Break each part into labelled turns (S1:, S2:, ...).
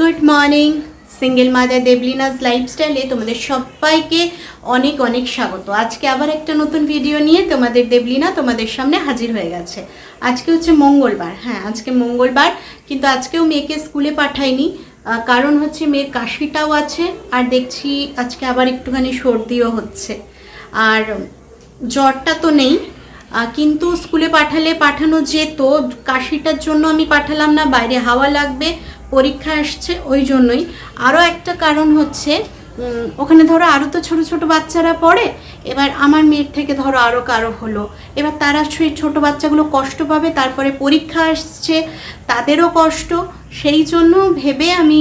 S1: Good morning. Single mother দেবলিনাস লাইফস্টাইলে তোমাদের সবাইকে অনেক অনেক স্বাগত। আজকে আবার একটা নতুন ভিডিও নিয়ে তোমাদের দেবলিনা তোমাদের সামনে হাজির হয়ে গেছে। আজকে হচ্ছে মঙ্গলবার। হ্যাঁ, আজকে মঙ্গলবার, কিন্তু আজকেও মেয়েকে স্কুলে পাঠাইনি, কারণ হচ্ছে মেয়ের কাশিটাও আছে, আর দেখছি আজকে আবার একটুখানি সর্দিও হচ্ছে, আর জ্বরটা তো নেই, কিন্তু স্কুলে পাঠানো যেত। কাশিটার জন্য আমি পাঠালাম না, বাইরে হাওয়া লাগবে, পরীক্ষা আসছে, ওই জন্যই। আরও একটা কারণ হচ্ছে ওখানে ধরো আরও তো ছোট ছোট বাচ্চারা পড়ে, এবার আমার মেয়ের থেকে ধরো আরও কারো হলো, এবার তারা সেই ছোটো বাচ্চাগুলো কষ্ট পাবে, তারপরে পরীক্ষা আসছে, তাদেরও কষ্ট। সেই জন্য ভেবে আমি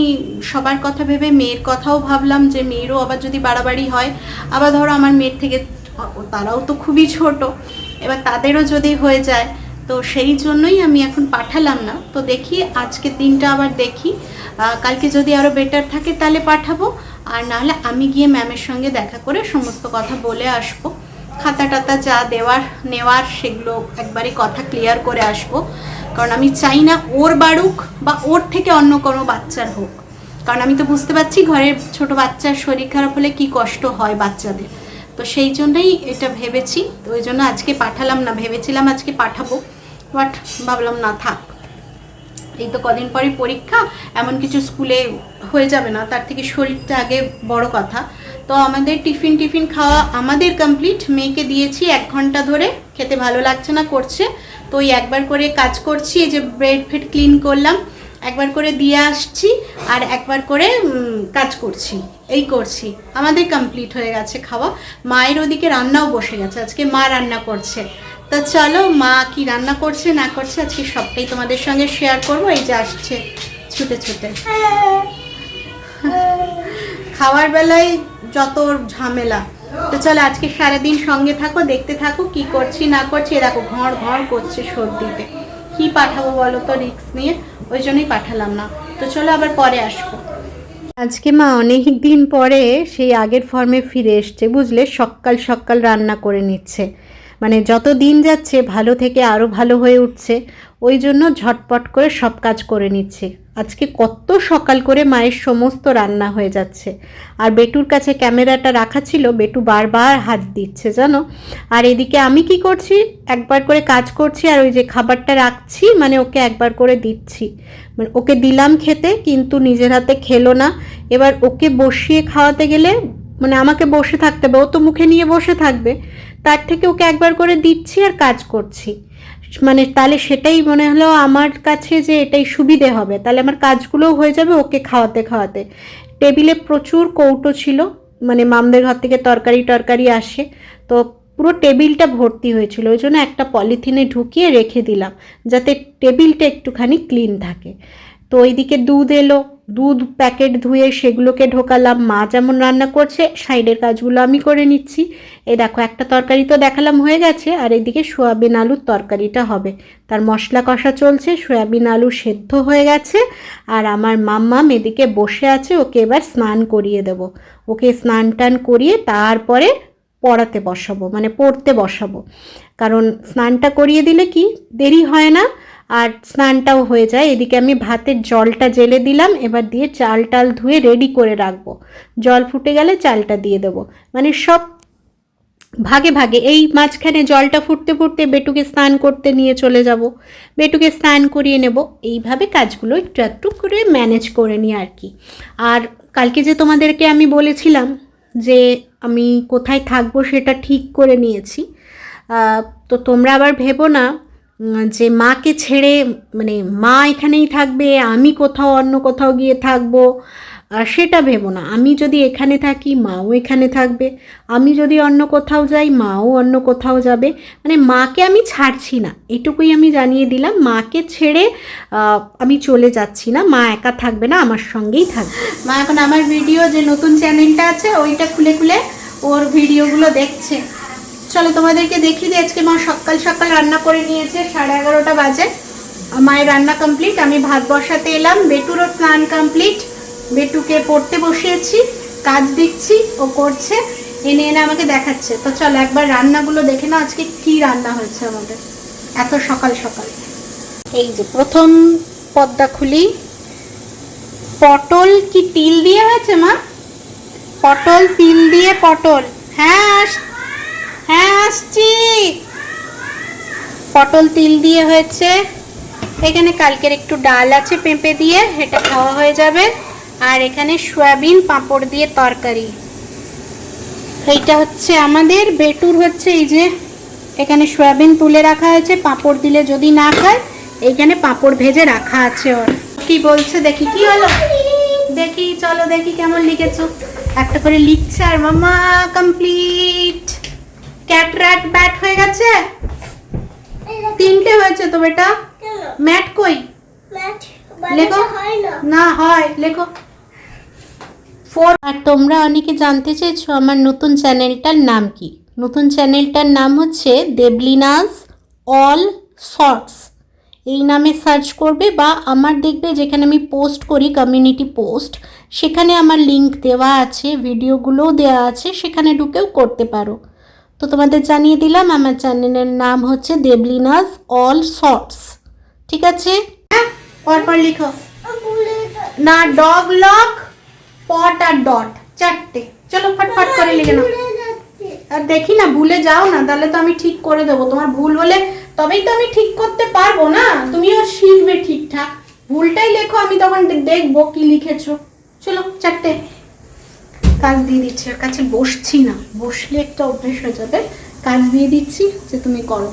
S1: সবার কথা ভেবে মেয়ের কথাও ভাবলাম যে মেয়েরও আবার যদি বাড়াবাড়ি হয়, আবার ধরো আমার মেয়ের থেকে তারাও তো খুবই ছোট, এবার তাদেরও যদি হয়ে যায়, তো সেই জন্যই আমি এখন পাঠালাম না। তো দেখি আজকের দিনটা আবার দেখি, কালকে যদি আরও বেটার থাকে তাহলে পাঠাবো, আর নাহলে আমি গিয়ে ম্যামের সঙ্গে দেখা করে সমস্ত কথা বলে আসবো। খাতা টাতা যা নেওয়ার সেগুলো একবারে কথা ক্লিয়ার করে আসবো, কারণ আমি চাই না ওর বাড়ুক বা ওর থেকে অন্য কোনো বাচ্চার হোক, কারণ আমি তো বুঝতে পারছি ঘরের ছোট বাচ্চার শরীর খারাপ হলে কি কষ্ট হয় বাচ্চাদের। তো সেই জন্যই এটা ভেবেছি, তো ওই জন্য আজকে পাঠালাম না। ভেবেছিলাম আজকে পাঠাবো, বাট ভাবলাম না থাক, এই তো কদিন পরে পরীক্ষা, এমন কিছু স্কুলে হয়ে যাবে না, তার থেকে শরীরটা আগে বড় কথা। তো আমাদের টিফিন খাওয়া আমাদের কমপ্লিট, মেয়েকে দিয়েছি 1 ঘন্টা ধরে, খেতে ভালো লাগছে না, করছে, তো ওই একবার করে কাজ করছি, এই যে ব্রেড ফেড ক্লিন করলাম, একবার করে দিয়ে আসছি, আর একবার করে কাজ করছি, এই করছি। আমাদের কমপ্লিট হয়ে গেছে খাওয়া। মায়ের ওদিকে রান্নাও বসে গেছে, আজকে মা রান্না করছে। তা চলো মা কি রান্না করছে না করছে আজকে সবটাই তোমাদের সঙ্গে শেয়ার করবো। এই যে আসছে ছুটে ছুটে, খাওয়ার বেলায় যত ঝামেলা। তো চলো আজকে সারাদিন সঙ্গে থাকো, দেখতে থাকো কি করছি না করছি। দেখো ঘর ঘর করছে সর্দিতে, কি পাঠাবো বলো তো, রিস্ক নিয়ে, ওই জন্যই পাঠালাম না। তো চলো আবার পরে আসবো। আজকে মা অনেক দিন পরে সেই আগের ফর্মে ফিরে এসছে, বুঝলে, সকাল সকাল রান্না করে নিচ্ছে, মানে যত দিন যাচ্ছে ভালো থেকে আরও ভালো হয়ে উঠছে, ওই জন্য ঝটপট করে সব কাজ করে নিচ্ছে। আজকে কত সকাল করে মায়ের সমস্ত রান্না হয়ে যাচ্ছে, আর বেটুর কাছে ক্যামেরাটা রাখা ছিল, বেটু বারবার হাত দিচ্ছে জানো। আর এদিকে আমি কি করছি, একবার করে কাজ করছি, আর ওই যে খাবারটা রাখছি, মানে ওকে একবার করে দিচ্ছি, মানে ওকে দিলাম খেতে, কিন্তু নিজের হাতে খেলো না। এবার ওকে বসিয়ে খাওয়াতে গেলে মানে আমাকে বসে থাকতে হবে, ও তো মুখে নিয়ে বসে থাকবে, তার থেকে ওকে একবার করে দিচ্ছি আর কাজ করছি, মানে তাহলে সেটাই মনে হলো আমার কাছে যে এটাই সুবিধে হবে, তাহলে আমার কাজগুলোও হয়ে যাবে ওকে খাওয়াতে খাওয়াতে। টেবিলে প্রচুর কৌটো ছিল, মানে মামদের ঘর থেকে তরকারি আসে, তো পুরো টেবিলটা ভর্তি হয়েছিল, ওই জন্য একটা পলিথিনে ঢুকিয়ে রেখে দিলাম যাতে টেবিলটা একটুখানি ক্লিন থাকে। তো ওইদিকে দুধ এলো, দুধ প্যাকেট ধুয়ে সেগুলোকে ঢোকালাম। মা যেমন রান্না করছে, সাইডের কাজগুলো আমি করে নিচ্ছি। এই দেখো একটা তরকারি তো দেখালাম হয়ে গেছে, আর এইদিকে সয়াবিন আলুর তরকারিটা হবে, তার মশলা কষা চলছে, সয়াবিন আলু সেদ্ধ হয়ে গেছে, আর আমার মাম্মাম এদিকে বসে আছে, ওকে এবার স্নান করিয়ে দেব। ওকে স্নান টান করিয়ে তারপরে পড়াতে বসাবো, মানে পড়তে বসাবো, কারণ স্নানটা করিয়ে দিলে কি দেরি হয় না, আর স্নানটাও হয়ে যায়। এদিকে আমি ভাতের জলটা জেলে দিলাম, এবার দিয়ে চাল টাল ধুয়ে রেডি করে রাখবো, জল ফুটে গেলে চালটা দিয়ে দেবো, মানে সব ভাগে ভাগে। এই মাঝখানে জলটা ফুটতে ফুটতে বেটুকে স্নান করতে নিয়ে চলে যাব, বেটুকে স্নান করিয়ে নেব, এইভাবে কাজগুলো একটু একটু করে ম্যানেজ করে নিই আর কি। আর কালকে যে তোমাদেরকে আমি বলেছিলাম যে আমি কোথায় থাকবো সেটা ঠিক করে নিয়েছি, তো তোমরা আবার ভেবো না যে মাকে ছেড়ে, মানে মা এখানেই থাকবে, আমি কোথাও অন্য কোথাও গিয়ে থাকবো, সেটা ভেবো না। আমি যদি এখানে থাকি মাও এখানে থাকবে, আমি যদি অন্য কোথাও যাই মাও অন্য কোথাও যাবে, মানে মাকে আমি ছাড়ছি না, এটুকুই আমি জানিয়ে দিলাম। মাকে ছেড়ে আমি চলে যাচ্ছি না, মা একা থাকবে না, আমার সঙ্গেই থাকবে। মা এখন আমার ভিডিও যে নতুন চ্যানেলটা আছে ওইটা খুলে খুলে ওর ভিডিওগুলো দেখছে। চলো তোমাদেরকে দেখিয়ে দিই। আজকে মা সকাল সকাল রান্না করে নিয়েছে, 11:30 বাজে, মায়ের রান্না কমপ্লিট, আমি ভাত বসাতে এলাম, বেটুরও স্নান কমপ্লিট, বেটুকে পড়তে বসিয়েছি, কাজ দিচ্ছি, ও করছে, এনে এনে আমাকে দেখাচ্ছে। তো চলো একবার রান্নাগুলো দেখে নাও, আজকে কি রান্না হয়েছে আমাদের এত সকাল সকাল। এই যে প্রথম পর্দা খুলি, পটল কি তিল দিয়ে হয়েছে মা? পটল তিল দিয়ে পটল। হ্যাঁ হ্যাঁ আসছি। পটল তিল দিয়ে হয়েছে। এখানে কালকের একটু ডাল আছে পেঁপে দিয়ে, এটা খাওয়া হয়ে যাবে। আর এখানে সয়াবিন পাঁপড় দিয়ে তরকারি। এইটা হচ্ছে আমাদের, বেটুর হচ্ছে এই যে এখানে সয়াবিন তুলে রাখা আছে, পাঁপড় দিলে যদি না খায় এইখানে পাঁপড় ভেজে রাখা আছে। ওর কি বলছে দেখি, কি হলো দেখি, চলো দেখি কেমন লিখেছো। একটা করে লিখছে। আর মামা কমপ্লিট। ক্যাট র্যাট ব্যাট হয়ে গেছে, 3টে হয়েছে তো বেটা। ম্যাট কই? লেখো না, হয় লেখো 4। আর তোমরা অনেকে জানতে চেয়েছো আমার নতুন চ্যানেলটার নাম কি। নতুন চ্যানেলটার নাম হচ্ছে দেবলিনাস অল শর্টস। এই নামে সার্চ করবে, বা আমার দেখবে যেখানে আমি পোস্ট করি কমিউনিটি পোস্ট, সেখানে আমার লিংক দেওয়া আছে, ভিডিওগুলোও দেওয়া আছে, সেখানে ঢুকেও করতে পারো। তো তোমাদের জানিয়ে দিলাম আমার চ্যানেলের নাম হচ্ছে দেবলিনাস অল শর্টস। ঠিক আছে, পরপর লিখো না। ডগ লক, পট আর ডট, 4টে। চলো ফটফট করে লিখে নাও। আর দেখি না ভুলে যাও না, তাহলে তো আমি ঠিক করে দেবো। তোমার ভুল হলে তবেই তো আমি ঠিক করতে পারবো না, তুমিও শিখবে ঠিকঠাক। ভুলটাই লেখো, আমি তখন দেখবো কি লিখেছো। চলো 4টে। কাজ দিয়ে দিচ্ছি, ওর কাছে বসছি না, বসলে একটা অভ্যেস হয়ে যাবে। কাজ দিয়ে দিচ্ছি যে তুমি করো।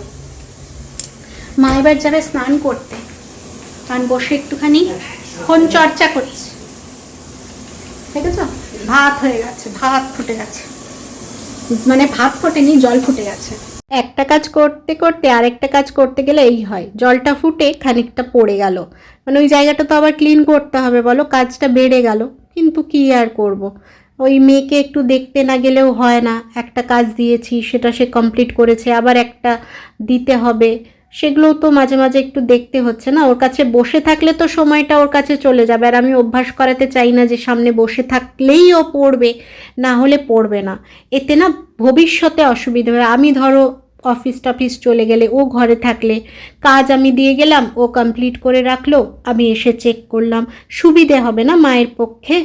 S1: মা এবার যাবে স্নান করতে, কারণ বসে একটুখানি ফোন চর্চা করছে। ঠিক আছে, ভাত হয়ে গেছে, ভাত ফুটে গেছে, মানে ভাত ফোটেনি, জল ফুটে গেছে। একটা কাজ করতে করতে আরেকটা কাজ করতে গেলে এই হয়, জলটা ফুটে খানিকটা পড়ে গেল, মানে ওই জায়গাটা তো আবার ক্লিন করতে হবে, বলো কাজটা বেড়ে গেল। কিন্তু কি আর করব, ওই মেয়েকে একটু দেখতে না গেলেও হয় না। একটা কাজ দিয়েছি সেটা সে কমপ্লিট করেছে, আবার একটা দিতে হবে, সেগুলোও তো মাঝে মাঝে একটু দেখতে হচ্ছে না। ওর কাছে বসে থাকলে তো সময়টা ওর কাছে চলে যাবে, আর আমি অভ্যাস করাতে চাই না যে সামনে বসে থাকলেই ও পড়বে, না হলে পড়বে না। এতে না ভবিষ্যতে অসুবিধা হবে। আমি ধরো অফিস টফিস চলে গেলে, ও ঘরে থাকলে কাজ আমি দিয়ে গেলাম, ও কমপ্লিট করে রাখলো, আমি এসে চেক করলাম, সুবিধে হবে না মায়ের পক্ষে।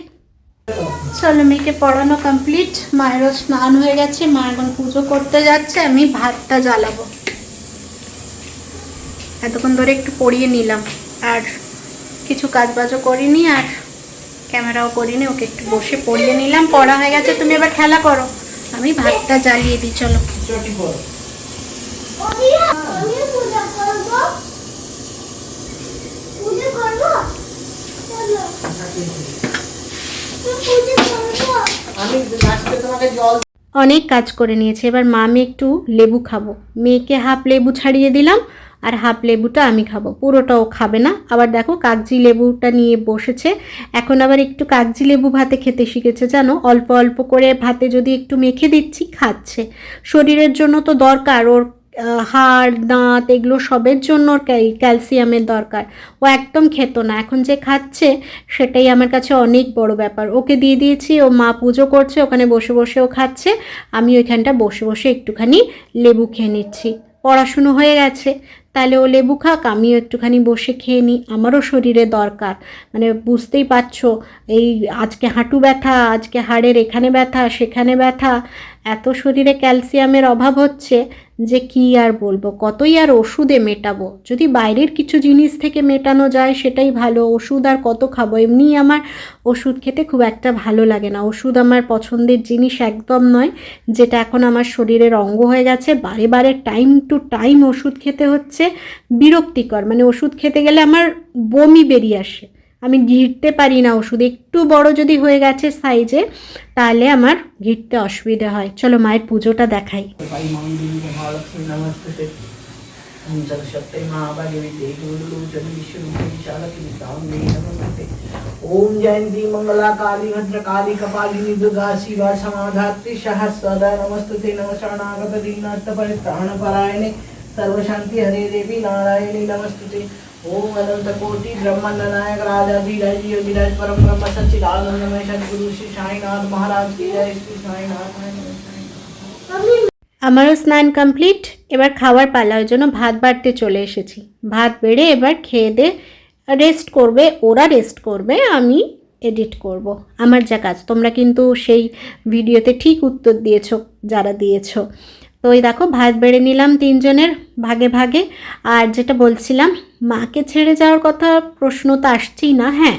S1: চলো মেয়েকে পড়ানো কমপ্লিট, মায়েরও স্নান হয়ে গেছে, মা এখন পুজো করতে যাচ্ছে, আমি ভাতটা জ্বালাবো। এতক্ষণ ধরে একটু পড়িয়ে নিলাম, আর কিছু কাজবাজও করিনি, আর ক্যামেরাও করিনি, ওকে একটু বসে পড়িয়ে নিলাম। পড়া হয়ে গেছে, তুমি এবার খেলা করো, আমি ভাতটা জ্বালিয়ে দিই। চলো অনেক কাজ করে নিয়েছে। এবার মা আমি একটু লেবু খাবো, মেয়েকে হাফ লেবু ছাড়িয়ে দিলাম, আর হাফ লেবুটা আমি খাবো, পুরোটাও খাবে না। আবার দেখো কাগজি লেবুটা নিয়ে বসেছে, এখন আবার একটু কাগজি লেবু ভাতে খেতে শিখেছে জানো। অল্প অল্প করে ভাতে যদি একটু মেখে দিচ্ছি খাচ্ছে। শরীরের জন্য তো দরকার, ওর হাড় দাঁত এগুলো সবের জন্য ওর ক্যালসিয়ামের দরকার। ও একদম খেত না, এখন যে খাচ্ছে সেটাই আমার কাছে অনেক বড় ব্যাপার। ওকে দিয়ে দিয়েছি, ও মা পুজো করছে, ওখানে বসে বসে ও খাচ্ছে, আমি ওইখানটা বসে বসে একটুখানি লেবু খেয়ে নিচ্ছি। পড়াশুনো হয়ে গেছে, তাহলে ও লেবু খাক, আমিও একটুখানি বসে খেয়ে নিই, আমারও শরীরে দরকার। মানে বুঝতেই পারছো, এই আজকে হাঁটু ব্যথা, আজকে হাড়ের এখানে ব্যথা সেখানে ব্যথা, এত শরীরে ক্যালসিয়ামের অভাব হচ্ছে যে কি আর বলবো, কতই আর ওষুধে মেটাবো। যদি বাইরের কিছু জিনিস থেকে মেটানো যায় সেটাই ভালো, ওষুধ আর কত খাবো। এমনি আমার ওষুধ খেতে খুব একটা ভালো লাগে না, ওষুধ আমার পছন্দের জিনিস একদম নয়, যেটা এখন আমার শরীরের অঙ্গ হয়ে গেছে। বারে বারে টাইম টু টাইম ওষুধ খেতে হচ্ছে, বিরক্তিকর। মানে ওষুধ খেতে গেলে আমার বমি বেরিয়ে আসে, আমি ঘিরতে পারি না ওষুধ। একটু বড় যদি হয়ে গেছে সাইজে, তাহলে আমার ঘিরতে অসুবিধা হয়। চলো মায়ের পুজোটা দেখাই। ओम जयंती मंगला काली भद्र काली कपालिनी दुर्गा शिवा समाधात्री सहस्रदा नमस्तुते नमः दीनार्थ परित्राण परायणे सर्वशांति हरे देवी नारायणी नमस्तुते। ओम अनंत कोटि ब्रह्मांड नायक राजाधिराज योगिराज परम ब्रह्म सच्चिदानंदमय सद्गुरु श्री साईनाथ महाराज की जय। श्री साईनाथ। আমারও স্নান কমপ্লিট, এবার খাওয়ার পালা, ওই জন্য ভাত বাড়তে চলে এসেছি। ভাত বেড়ে এবার খেয়ে দে রেস্ট করবে, ওরা রেস্ট করবে, আমি এডিট করব। আমার যা কাজ, তোমরা কিন্তু সেই ভিডিওতে ঠিক উত্তর দিয়েছো যারা দিয়েছো। তো ওই দেখো ভাত বেড়ে নিলাম তিনজনের ভাগে ভাগে। আর যেটা বলছিলাম, মাকে ছেড়ে যাওয়ার কথা প্রশ্ন তো আসছেই না। হ্যাঁ,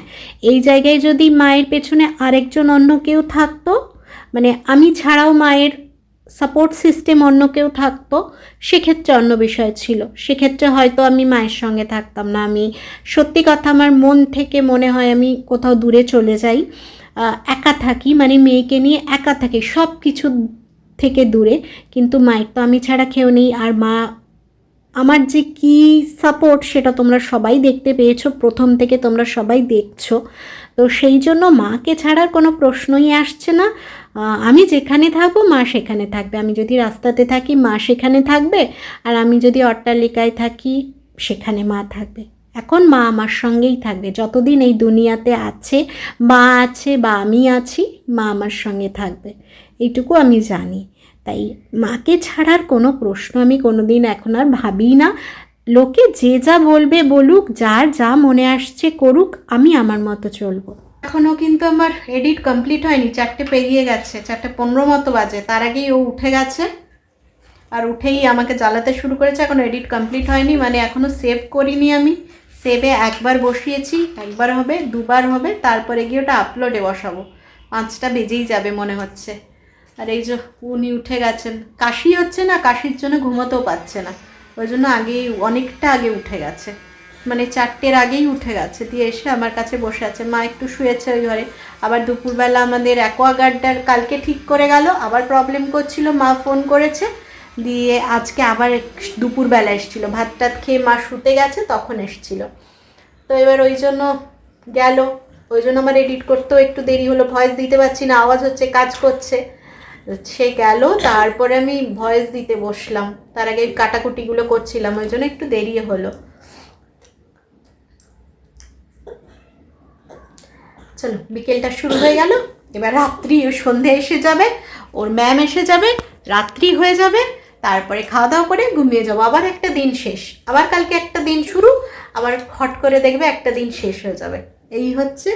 S1: এই জায়গায় যদি মায়ের পেছনে আরেকজন অন্য কেউ থাকতো, মানে আমি ছাড়াও মায়ের সাপোর্ট সিস্টেম অন্য কেউ থাকতো, সেক্ষেত্রে অন্য বিষয় ছিল। সেক্ষেত্রে হয়তো আমি মায়ের সঙ্গে থাকতাম না। আমি সত্যি কথা, আমার মন থেকে মনে হয় আমি কোথাও দূরে চলে যাই, একা থাকি, মানে মেয়েকে নিয়ে একা থাকি সব কিছু থেকে দূরে। কিন্তু মায়ের তো আমি ছাড়া কেউ নেই। আর মা আমার যে কি সাপোর্ট সেটা তোমরা সবাই দেখতে পেয়েছো, প্রথম থেকে তোমরা সবাই দেখছো। তো সেই জন্য মাকে ছাড়ার কোনো প্রশ্নই আসছে না। আমি যেখানে থাকবো মা সেখানে থাকবে, আমি যদি রাস্তাতে থাকি মা সেখানে থাকবে, আর আমি যদি অট্টালিকায় থাকি সেখানে মা থাকবে। এখন মা আমার সঙ্গেই থাকবে যতদিন এই দুনিয়াতে আছে, মা আছে বা আমি আছি, মা আমার সঙ্গে থাকবে, এইটুকু আমি জানি। তাই মাকে ছাড়ার কোনো প্রশ্ন আমি কোনো দিন এখন আর ভাবি না। লোকে যে যা বলবে বলুক, যার যা মনে আসছে করুক, আমি আমার মতো চলবো। এখনও কিন্তু আমার এডিট কমপ্লিট হয়নি, 4টে পেরিয়ে গেছে, 4:15 মতো বাজে। তার আগেই ও উঠে গেছে, আর উঠেই আমাকে জ্বালাতে শুরু করেছে। এখনও এডিট কমপ্লিট হয়নি, মানে এখনও সেভ করিনি আমি। সেভে একবার বসিয়েছি, একবার হবে, দুবার হবে, তারপরে গিয়ে ওটা আপলোডে বসাবো। 5টা বেজেই যাবে মনে হচ্ছে। আর এই যে উনি উঠে গেছেন, কাশি হচ্ছে না, কাশির জন্য ঘুমোতেও পাচ্ছে না, ওই জন্য আগেই অনেকটা আগে উঠে গেছে, মানে 4টের আগেই উঠে গেছে। দিয়ে এসে আমার কাছে বসে আছে। মা একটু শুয়েছে ওই ঘরে। আবার দুপুরবেলা আমাদের অ্যাকোয়াগার্ডটার কালকে ঠিক করে গেল, আবার প্রবলেম করছিল, মা ফোন করেছে, দিয়ে আজকে আবার দুপুরবেলা এসেছিলো, ভাত টাত খেয়ে মা শুতে গেছে তখন এসেছিল। তো এবার ওই জন্য গেল, ওই জন্য আমার এডিট করতেও একটু দেরি হলো, ভয়েস দিতে পারছি না, আওয়াজ হচ্ছে, কাজ করছে। সে গেল, তারপরে আমি ভয়েস দিতে বসলাম, তার আগে কাটাকুটিগুলো করছিলাম, ওই জন্য একটু দেরি হলো। চলো, বিকেলটা শুরু হয়ে গেল, এবার রাত্রি, সন্ধে এসে যাবে, ওর ম্যাম এসে যাবে, রাত্রি হয়ে যাবে, তারপরে খাওয়া দাওয়া করে ঘুমিয়ে যাবো। আবার একটা দিন শেষ, আবার কালকে একটা দিন শুরু, আবার হট করে দেখবে একটা দিন শেষ হয়ে যাবে। এই হচ্ছে,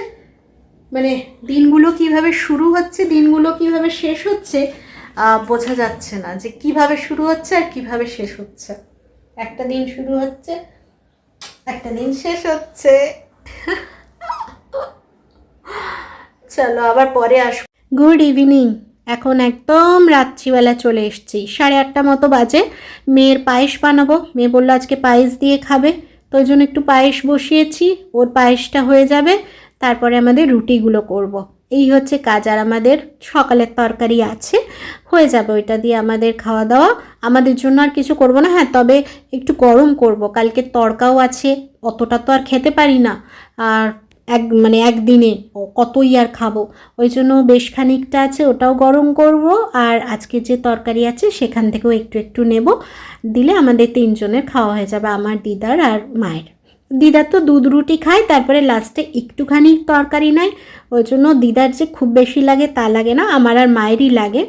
S1: মানে দিনগুলো কিভাবে শুরু হচ্ছে, দিনগুলো কিভাবে শেষ হচ্ছে বোঝা যাচ্ছে না, যে কিভাবে শুরু হচ্ছে আর কিভাবে শেষ হচ্ছে। একটা দিন শুরু হচ্ছে, একটা দিন শেষ হচ্ছে। চলো আবার পরে আসবো। Good evening. এখন একদম রাত্রিবেলা চলে এসেছি, 8:30 মতো বাজে। মেয়ের পায়েস বানাবো, মেয়ে বললো আজকে পায়েস দিয়ে খাবে, তো ওই জন্য একটু পায়েস বসিয়েছি। ওর পায়েসটা হয়ে যাবে, তারপরে আমাদের রুটিগুলো করব। এই হচ্ছে কাজ। আর আমাদের সকালের তরকারি আছে, হয়ে যাবে, ওইটা দিয়ে আমাদের খাওয়া দাওয়া। আমাদের জন্য আর কিছু করব না। হ্যাঁ, তবে একটু গরম করব, কালকে তরকাও আছে, অতটা তো আর খেতে পারি না, আর একদিনে কতই আর খাবো, ওই জন্য বেশ খানিকটা আছে, ওটাও গরম করব। আর আজকে যে তরকারি আছে সেখান থেকেও একটু একটু নেব, দিলে আমাদের 3জনের খাওয়া হয়ে যাবে, আমার দিদার আর মায়ের। দিদার তো দুধ রুটি খায়, তারপরে লাস্টে একটুখানি তরকারি নেয়, ওই জন্য দিদার যে খুব বেশি লাগে তা লাগে না, আমার আর মায়েরই লাগে।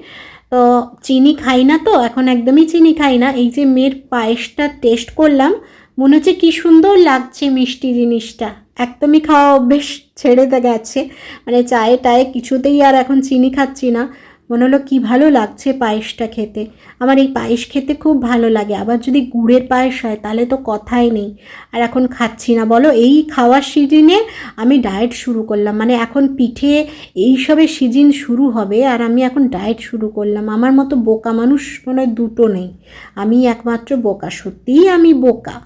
S1: তো চিনি খাই না, তো এখন একদমই চিনি খাই না। এই যে মেয়ের পায়েসটা টেস্ট করলাম, মনে হচ্ছে কী সুন্দর লাগছে মিষ্টি জিনিসটা, একদমই খাওয়া অভ্যেস ছেড়ে গেছে, মানে চায়ে টায়ে কিছুতেই আর এখন চিনি খাচ্ছি না। মনে হলো কী ভালো লাগছে পায়েসটা খেতে। আমার এই পায়েস খেতে খুব ভালো লাগে, আবার যদি গুড়ের পায়েস হয় তাহলে তো কথাই নেই। আর এখন খাচ্ছি না, বলো এই খাওয়ার সিজনে আমি ডায়েট শুরু করলাম, মানে এখন পিঠে এইসবের সিজন শুরু হবে আর আমি এখন ডায়েট শুরু করলাম। আমার মতো বোকা মানুষ মনে হয় দুটো নেই, আমি একমাত্র বোকা, সত্যিই আমি বোকা।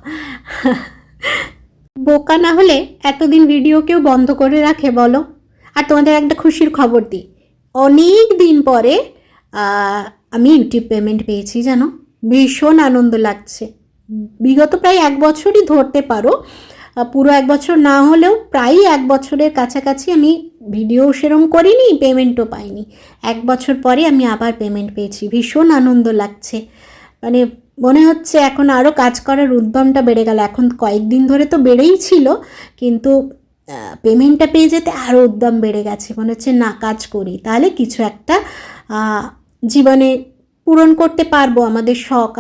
S1: বোকা না হলে এতদিন ভিডিও কেউ বন্ধ করে রাখে বলো? আর তোমাদের একটা খুশির খবর দিই, অনেক দিন পরে আমি ইউটিউব পেমেন্ট পেয়েছি, জানো, ভীষণ আনন্দ লাগছে। বিগত প্রায় 1 বছরই ধরতে পারো, পুরো 1 বছর না হলেও প্রায় 1 বছরের কাছাকাছি আমি ভিডিও সেরম করিনি, পেমেন্টও পাইনি। 1 বছর পরে আমি আবার পেমেন্ট পেয়েছি, ভীষণ আনন্দ লাগছে। মানে মনে হচ্ছে এখন আরও কাজ করার উদ্যমটা বেড়ে গেল। এখন কয়েকদিন ধরে তো বেড়েই ছিল, কিন্তু পেমেন্টটা পেয়ে যেতে আরও উদ্যম বেড়ে গেছে। মনে হচ্ছে না, কাজ করি তাহলে কিছু একটা জীবনে পূরণ করতে পারবো। আমাদের শখ,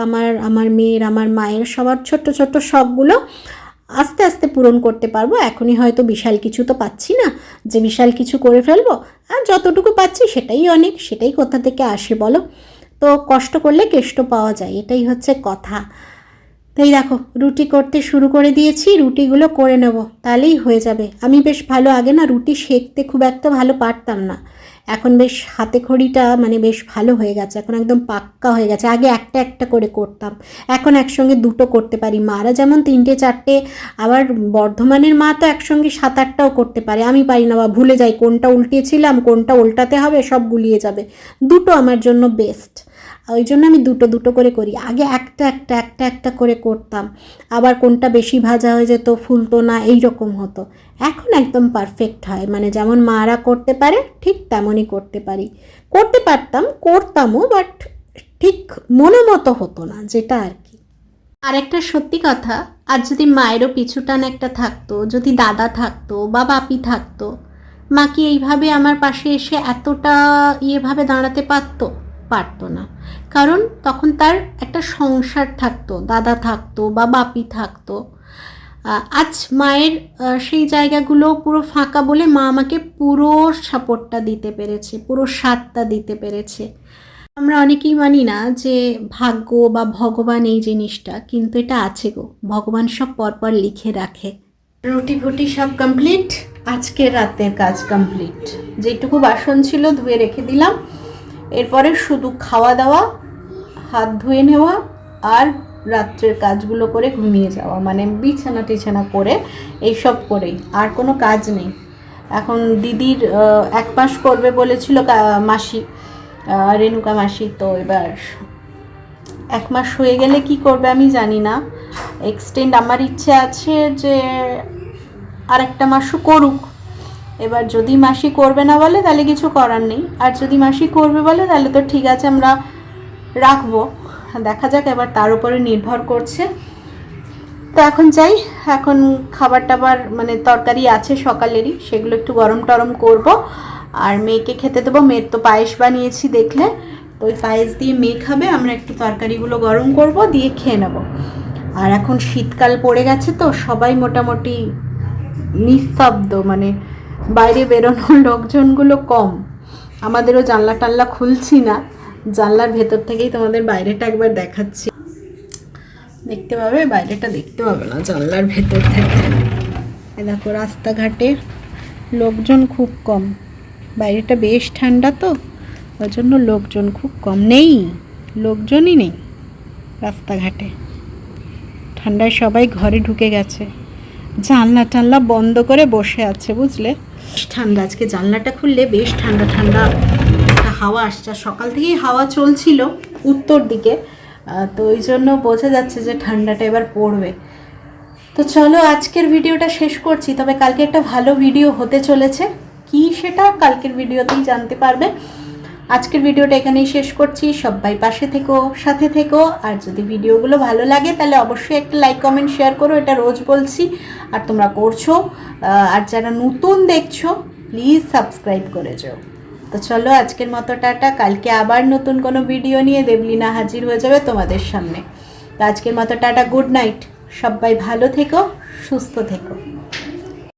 S1: আমার মেয়ের, আমার মায়ের, সবার ছোট্ট ছোট্ট শখগুলো আস্তে আস্তে পূরণ করতে পারবো। এখনই হয়তো বিশাল কিছু তো পাচ্ছি না যে বিশাল কিছু করে ফেলবো, আর যতটুকু পাচ্ছি সেটাই অনেক, সেটাই কোথা থেকে আসে বলো। তো কষ্ট করলে কেষ্ট পাওয়া যায়, এটাই হচ্ছে কথা। তাই দেখো রুটি করতে শুরু করে দিয়েছি, রুটিগুলো করে নেব তাহলেই হয়ে যাবে। আমি বেশ ভালো, আগে না রুটি সেঁকতে খুব একটা ভালো পারতাম না, এখন বেশ হাতে খড়িটা মানে বেশ ভালো হয়ে গেছে, এখন একদম পাক্কা হয়ে গেছে। আগে একটা একটা করে করতাম, এখন একসঙ্গে দুটো করতে পারি। মারা যেমন 3টে 4টে, আবার বর্ধমানের মা তো একসঙ্গে 7-8টাও করতে পারে, আমি পারি না, বা ভুলে যাই কোনটা উল্টিয়েছিলাম কোনটা উল্টাতে হবে, সব গুলিয়ে যাবে। দুটো আমার জন্য বেস্ট, ওই জন্য আমি দুটো দুটো করে করি। আগে একটা একটা একটা একটা করে করতাম, আবার কোনটা বেশি ভাজা হয়ে যেত, ফুলতো না, এই রকম হতো। এখন একদম পারফেক্ট হয়, মানে যেমন মারা করতে পারে ঠিক তেমনই করতে পারি, করতে পারতাম, করতামও, বাট ঠিক মনে মতো হতো না, যেটা আর কি। আর একটা সত্যি কথা, আর যদি মায়েরও পিছুটান একটা থাকতো, যদি দাদা থাকতো বা বাপি থাকতো, মা কি এইভাবে আমার পাশে এসে এতটা ইয়েভাবে দাঁড়াতে পারতো না। কারণ তখন তার একটা সংসার থাকতো, দাদা থাকতো বা বাপি থাকতো। আজ মায়ের সেই জায়গাগুলো পুরো ফাঁকা বলে মা আমাকে পুরো সাপোর্টটা দিতে পেরেছে, পুরো সাথটা দিতে পেরেছে। আমরা অনেকেই মানি না যে ভাগ্য বা ভগবান এই জিনিসটা, কিন্তু এটা আছে গো, ভগবান সব পরপর লিখে রাখে। রুটি ফুটি সব কমপ্লিট, আজকের রাতের কাজ কমপ্লিট। যেটুকু বাসন ছিল ধুয়ে রেখে দিলাম, এরপরে শুধু খাওয়া দাওয়া, হাত ধুয়ে নেওয়া আর রাত্রের কাজগুলো করে ঘুমিয়ে যাওয়া, মানে বিছানা টিছানা করে এইসব করেই, আর কোনো কাজ নেই। এখন দিদির 1 মাস করবে বলেছিল মাসি, রেণুকা মাসি, তো এবার 1 মাস হয়ে গেলে কি করবে আমি জানি না। এক্সটেন্ড আমার ইচ্ছে আছে যে আরেকটা মাসও করুক। এবার যদি মাসি করবে না বলে তাহলে কিছু করার নেই, আর যদি মাসি করবে বলে তাহলে তো ঠিক আছে, আমরা রাখবো, দেখা যাক, এবার তার উপরে নির্ভর করছে। তো এখন যাই, এখন খাবার টাবার মানে তরকারি আছে সকালেরই, সেগুলো একটু গরম টরম করব, আর মেয়েকে খেতে দেবো। মেয়ের তো পায়েস বানিয়েছি দেখলে, তো ওই পায়েস দিয়ে মেয়ে খাবে, আমরা একটু তরকারিগুলো গরম করব, দিয়ে খেয়ে নেব। আর এখন শীতকাল পড়ে গেছে তো সবাই মোটামুটি নিস্তব্ধ, মানে বাইরে বেরোনোর লোকজনগুলো কম। আমাদেরও জানলা টানলা খুলছি না, জানলার ভেতর থেকেই তোমাদের বাইরেটা একবার দেখাচ্ছি, দেখতে পাবে, বাইরেটা দেখতে পাবে না জানলার ভেতর থেকে। দেখো রাস্তাঘাটে লোকজন খুব কম, বাইরেটা বেশ ঠান্ডা তো ওই জন্য লোকজন খুব কম, নেই লোকজনই নেই রাস্তাঘাটে, ঠান্ডায় সবাই ঘরে ঢুকে গেছে, জানলা টানলা বন্ধ করে বসে আছে, বুঝলে। ঠান্ডা, আজকে জানলাটা খুললে বেশ ঠান্ডা ঠান্ডা একটা হাওয়া আসছে, সকাল থেকেই হাওয়া চলছিল উত্তর দিকে, তো ওই জন্য বোঝা যাচ্ছে যে ঠান্ডাটা এবার পড়বে। তো চলো আজকের ভিডিওটা শেষ করছি, তবে কালকে একটা ভালো ভিডিও হতে চলেছে, কি সেটা কালকের ভিডিওতেই জানতে পারবে। আজকের ভিডিওটা এখানেই শেষ করছি, সবাই পাশে থেকো, সাথে থেকো, আর যদি ভিডিওগুলো ভালো লাগে তাহলে অবশ্যই একটা লাইক কমেন্ট শেয়ার করো, এটা রোজ বলছি আর তোমরা করছো, আর যারা নতুন দেখছো প্লিজ সাবস্ক্রাইব করে যাও। তো চলো আজকের মতো টাটা, কালকে আবার নতুন কোনো ভিডিও নিয়ে দেবলিনা হাজির হয়ে যাবে তোমাদের সামনে। তো আজকের মতো টাটা, গুড নাইট, সবাই ভালো থেকো, সুস্থ থেকো।